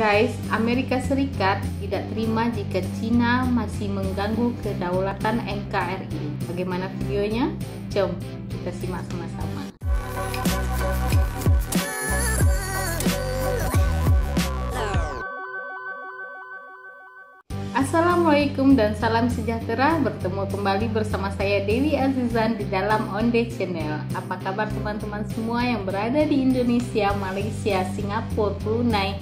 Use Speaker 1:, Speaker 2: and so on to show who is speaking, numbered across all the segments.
Speaker 1: Guys, Amerika Serikat tidak terima jika Cina masih mengganggu kedaulatan NKRI. Bagaimana videonya? Jom kita simak sama-sama. Assalamualaikum dan salam sejahtera. Bertemu kembali bersama saya Dewi Azizan di dalam Onde Channel. Apa kabar teman-teman semua yang berada di Indonesia, Malaysia, Singapura, Brunei,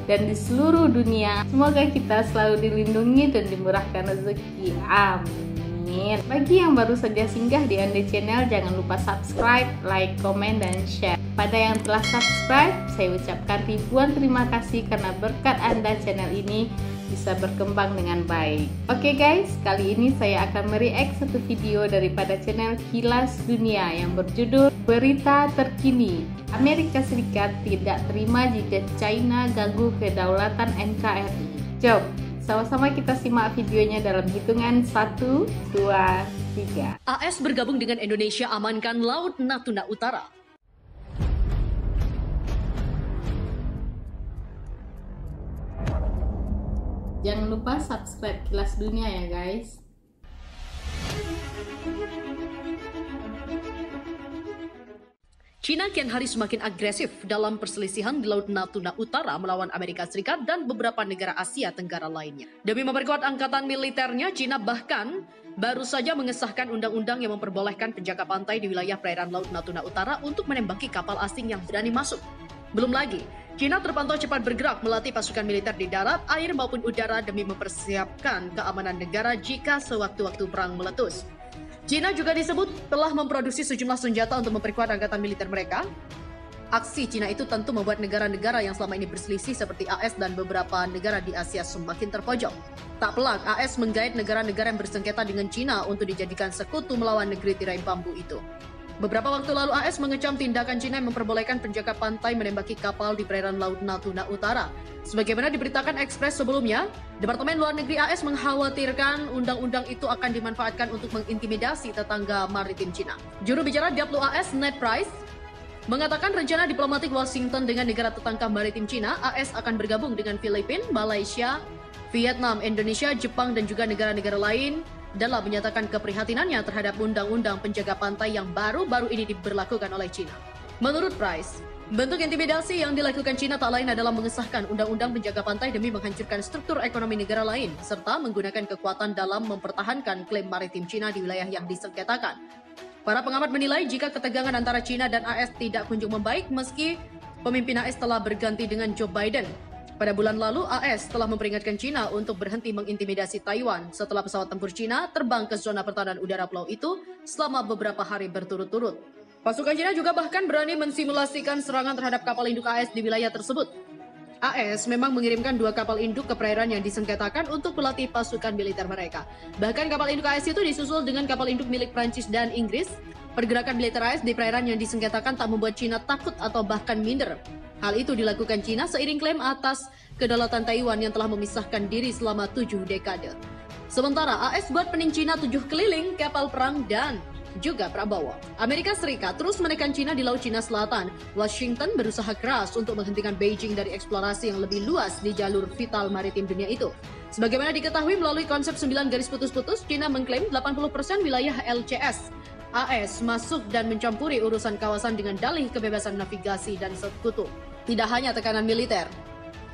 Speaker 1: dan di seluruh dunia? Semoga kita selalu dilindungi dan dimurahkan rezeki. Amin. Bagi yang baru saja singgah di Onde Channel, jangan lupa subscribe, like, komen, dan share. Pada yang telah subscribe, saya ucapkan ribuan terima kasih karena berkat Anda channel ini bisa berkembang dengan baik. Oke guys, kali ini saya akan mereact satu video daripada channel Kilas Dunia yang berjudul Berita Terkini. Amerika Serikat tidak terima jika China ganggu kedaulatan NKRI. Jom, sama-sama kita simak videonya dalam hitungan 1, 2, 3.
Speaker 2: AS bergabung dengan Indonesia amankan Laut Natuna Utara.
Speaker 1: Jangan lupa subscribe Kilas Dunia ya guys.
Speaker 2: China kian hari semakin agresif dalam perselisihan di Laut Natuna Utara melawan Amerika Serikat dan beberapa negara Asia Tenggara lainnya. Demi memperkuat angkatan militernya, China bahkan baru saja mengesahkan undang-undang yang memperbolehkan penjaga pantai di wilayah perairan Laut Natuna Utara untuk menembaki kapal asing yang berani masuk. Belum lagi, China terpantau cepat bergerak melatih pasukan militer di darat, air maupun udara demi mempersiapkan keamanan negara jika sewaktu-waktu perang meletus. China juga disebut telah memproduksi sejumlah senjata untuk memperkuat angkatan militer mereka. Aksi China itu tentu membuat negara-negara yang selama ini berselisih seperti AS dan beberapa negara di Asia semakin terpojok. Tak pelak, AS menggait negara-negara yang bersengketa dengan China untuk dijadikan sekutu melawan negeri tirai bambu itu. Beberapa waktu lalu AS mengecam tindakan China yang memperbolehkan penjaga pantai menembaki kapal di perairan Laut Natuna Utara. Sebagaimana diberitakan Express sebelumnya, Departemen Luar Negeri AS mengkhawatirkan undang-undang itu akan dimanfaatkan untuk mengintimidasi tetangga maritim China. Juru bicara WAS Ned Price mengatakan rencana diplomatik Washington dengan negara tetangga maritim China, AS akan bergabung dengan Filipina, Malaysia, Vietnam, Indonesia, Jepang, dan juga negara-negara lain dalam menyatakan keprihatinannya terhadap undang-undang penjaga pantai yang baru-baru ini diberlakukan oleh China. Menurut Price, bentuk intimidasi yang dilakukan China tak lain adalah mengesahkan undang-undang penjaga pantai demi menghancurkan struktur ekonomi negara lain, serta menggunakan kekuatan dalam mempertahankan klaim maritim China di wilayah yang disengketakan. Para pengamat menilai jika ketegangan antara China dan AS tidak kunjung membaik meski pemimpin AS telah berganti dengan Joe Biden. Pada bulan lalu, AS telah memperingatkan China untuk berhenti mengintimidasi Taiwan setelah pesawat tempur China terbang ke zona pertahanan udara pulau itu selama beberapa hari berturut-turut. Pasukan China juga bahkan berani mensimulasikan serangan terhadap kapal induk AS di wilayah tersebut. AS memang mengirimkan 2 kapal induk ke perairan yang disengketakan untuk melatih pasukan militer mereka. Bahkan kapal induk AS itu disusul dengan kapal induk milik Prancis dan Inggris. Pergerakan militer AS di perairan yang disengketakan tak membuat China takut atau bahkan minder. Hal itu dilakukan China seiring klaim atas kedaulatan Taiwan yang telah memisahkan diri selama 7 dekade. Sementara AS buat pening China 7 keliling, kapal perang, dan juga prabawa. Amerika Serikat terus menekan China di Laut Cina Selatan. Washington berusaha keras untuk menghentikan Beijing dari eksplorasi yang lebih luas di jalur vital maritim dunia itu. Sebagaimana diketahui melalui konsep 9 garis putus-putus, China mengklaim 80% wilayah LCS. AS masuk dan mencampuri urusan kawasan dengan dalih kebebasan navigasi dan sekutu. Tidak hanya tekanan militer,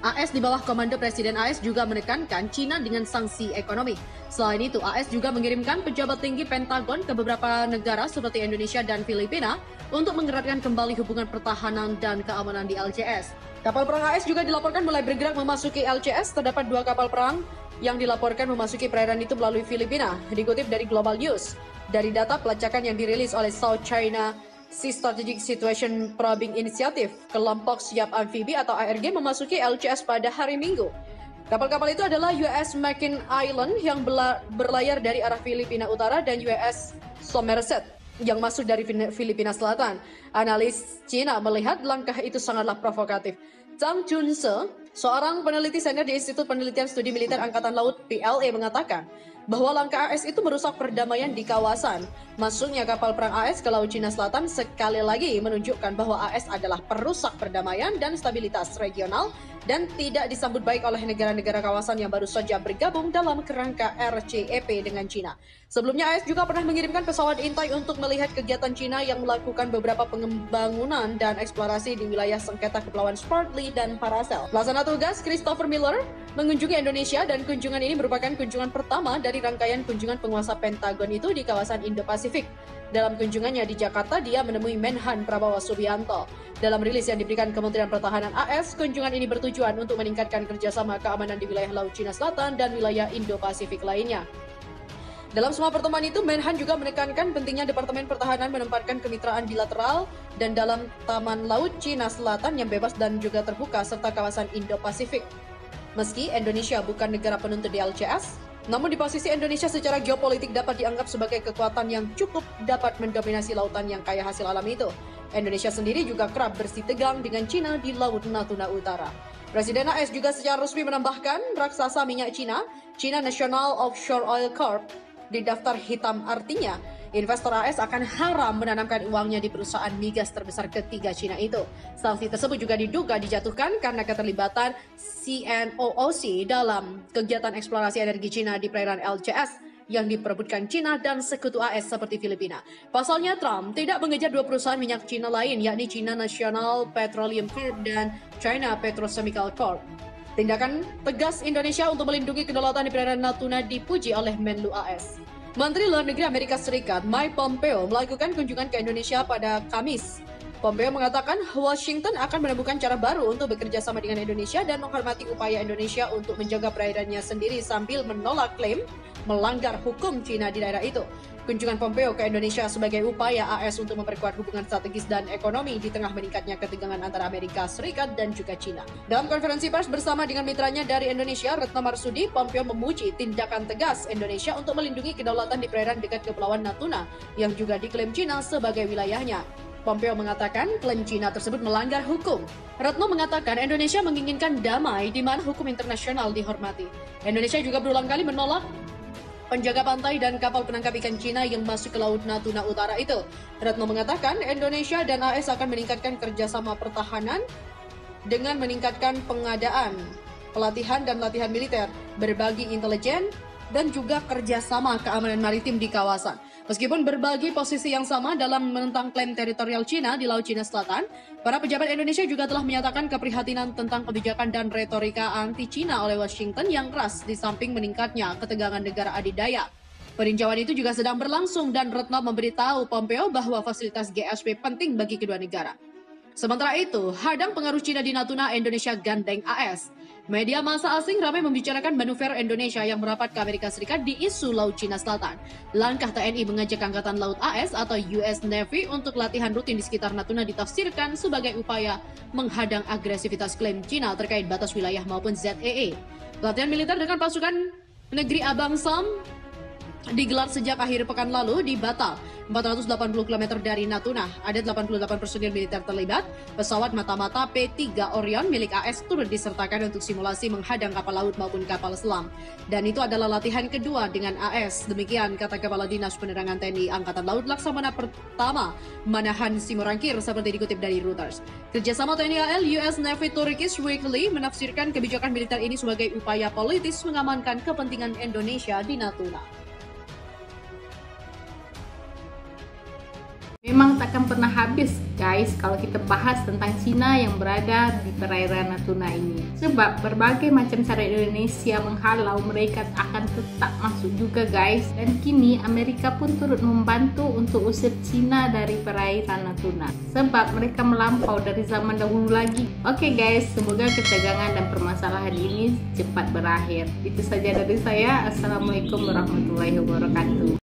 Speaker 2: AS di bawah komando Presiden AS juga menekankan China dengan sanksi ekonomi. Selain itu, AS juga mengirimkan pejabat tinggi Pentagon ke beberapa negara seperti Indonesia dan Filipina untuk mengeratkan kembali hubungan pertahanan dan keamanan di LCS. Kapal perang AS juga dilaporkan mulai bergerak memasuki LCS. Terdapat 2 kapal perang yang dilaporkan memasuki perairan itu melalui Filipina, dikutip dari Global News. Dari data pelacakan yang dirilis oleh South China Sea Strategic Situation Probing Initiative, kelompok siap amfibi atau ARG memasuki LCS pada hari Minggu. Kapal-kapal itu adalah USS Makin Island yang berlayar dari arah Filipina Utara dan USS Somerset yang masuk dari Filipina Selatan. Analis China melihat langkah itu sangatlah provokatif. Zhang Junse, Seorang peneliti senior di Institut Penelitian Studi Militer Angkatan Laut (PLA) mengatakan bahwa langkah AS itu merusak perdamaian di kawasan. Masuknya kapal perang AS ke Laut Cina Selatan sekali lagi menunjukkan bahwa AS adalah perusak perdamaian dan stabilitas regional dan tidak disambut baik oleh negara-negara kawasan yang baru saja bergabung dalam kerangka RCEP dengan Cina. Sebelumnya AS juga pernah mengirimkan pesawat intai untuk melihat kegiatan Cina yang melakukan beberapa pengembangan dan eksplorasi di wilayah sengketa Kepulauan Spratly dan Paracel. Pelaksana tugas Christopher Miller mengunjungi Indonesia dan kunjungan ini merupakan kunjungan pertama dari rangkaian kunjungan penguasa Pentagon itu di kawasan Indo-Pasifik. Dalam kunjungannya di Jakarta, dia menemui Menhan Prabowo Subianto. Dalam rilis yang diberikan Kementerian Pertahanan AS, kunjungan ini bertujuan untuk meningkatkan kerjasama keamanan di wilayah Laut Cina Selatan dan wilayah Indo-Pasifik lainnya. Dalam semua pertemuan itu, Menhan juga menekankan pentingnya Departemen Pertahanan menempatkan kemitraan bilateral dan dalam Taman Laut Cina Selatan yang bebas dan juga terbuka serta kawasan Indo-Pasifik. Meski Indonesia bukan negara penuntut di LCS, namun di posisi Indonesia secara geopolitik dapat dianggap sebagai kekuatan yang cukup dapat mendominasi lautan yang kaya hasil alam itu. Indonesia sendiri juga kerap bersitegang dengan Cina di Laut Natuna Utara. Presiden AS juga secara resmi menambahkan raksasa minyak Cina, China National Offshore Oil Corp, di daftar hitam, artinya investor AS akan haram menanamkan uangnya di perusahaan migas terbesar ketiga Cina itu. Sanksi tersebut juga diduga dijatuhkan karena keterlibatan CNOOC dalam kegiatan eksplorasi energi Cina di perairan LCS yang diperebutkan Cina dan sekutu AS seperti Filipina. Pasalnya, Trump tidak mengejar dua perusahaan minyak Cina lain, yakni China National Petroleum Corp dan China Petrochemical Corp. Tindakan tegas Indonesia untuk melindungi kedaulatan di perairan Natuna dipuji oleh Menlu AS. Menteri Luar Negeri Amerika Serikat Mike Pompeo melakukan kunjungan ke Indonesia pada Kamis. Pompeo mengatakan Washington akan menemukan cara baru untuk bekerja sama dengan Indonesia dan menghormati upaya Indonesia untuk menjaga perairannya sendiri sambil menolak klaim melanggar hukum Cina di daerah itu. Kunjungan Pompeo ke Indonesia sebagai upaya AS untuk memperkuat hubungan strategis dan ekonomi di tengah meningkatnya ketegangan antara Amerika Serikat dan juga Cina. Dalam konferensi pers bersama dengan mitranya dari Indonesia, Retno Marsudi, Pompeo memuji tindakan tegas Indonesia untuk melindungi kedaulatan di perairan dekat Kepulauan Natuna yang juga diklaim Cina sebagai wilayahnya. Pompeo mengatakan klaim Cina tersebut melanggar hukum. Retno mengatakan Indonesia menginginkan damai di mana hukum internasional dihormati. Indonesia juga berulang kali menolak penjaga pantai dan kapal penangkap ikan Cina yang masuk ke Laut Natuna Utara itu. Retno mengatakan Indonesia dan AS akan meningkatkan kerjasama pertahanan dengan meningkatkan pengadaan, pelatihan dan latihan militer, berbagi intelijen, dan juga kerjasama keamanan maritim di kawasan. Meskipun berbagi posisi yang sama dalam menentang klaim teritorial Cina di Laut Cina Selatan, para pejabat Indonesia juga telah menyatakan keprihatinan tentang kebijakan dan retorika anti-Cina oleh Washington yang keras di samping meningkatnya ketegangan negara adidaya. Peninjauan itu juga sedang berlangsung dan Retno memberitahu Pompeo bahwa fasilitas GSP penting bagi kedua negara. Sementara itu, hadang pengaruh Cina di Natuna, Indonesia gandeng AS. Media massa asing ramai membicarakan manuver Indonesia yang merapat ke Amerika Serikat di isu Laut Cina Selatan. Langkah TNI mengajak Angkatan Laut AS atau US Navy untuk latihan rutin di sekitar Natuna ditafsirkan sebagai upaya menghadang agresivitas klaim Cina terkait batas wilayah maupun ZEE. Latihan militer dengan pasukan negeri Abang Sam digelar sejak akhir pekan lalu di Batal, 480 km dari Natuna. Ada 88 personil militer terlibat. Pesawat mata-mata P-3 Orion milik AS turut disertakan untuk simulasi menghadang kapal laut maupun kapal selam. Dan itu adalah latihan kedua dengan AS. Demikian kata Kepala Dinas Penerangan TNI Angkatan Laut Laksamana Pertama Manahan Simorangkir seperti dikutip dari Reuters. Kerjasama TNI AL US Navy Turkish Weekly menafsirkan kebijakan militer ini sebagai upaya politis mengamankan kepentingan Indonesia di Natuna.
Speaker 1: Memang takkan pernah habis guys kalau kita bahas tentang Cina yang berada di perairan Natuna ini. Sebab berbagai macam cara Indonesia menghalau, mereka akan tetap masuk juga guys. Dan kini Amerika pun turut membantu untuk usir Cina dari perairan Natuna. Sebab mereka melampau dari zaman dahulu lagi. Oke guys, semoga ketegangan dan permasalahan ini cepat berakhir. Itu saja dari saya. Assalamualaikum warahmatullahi wabarakatuh.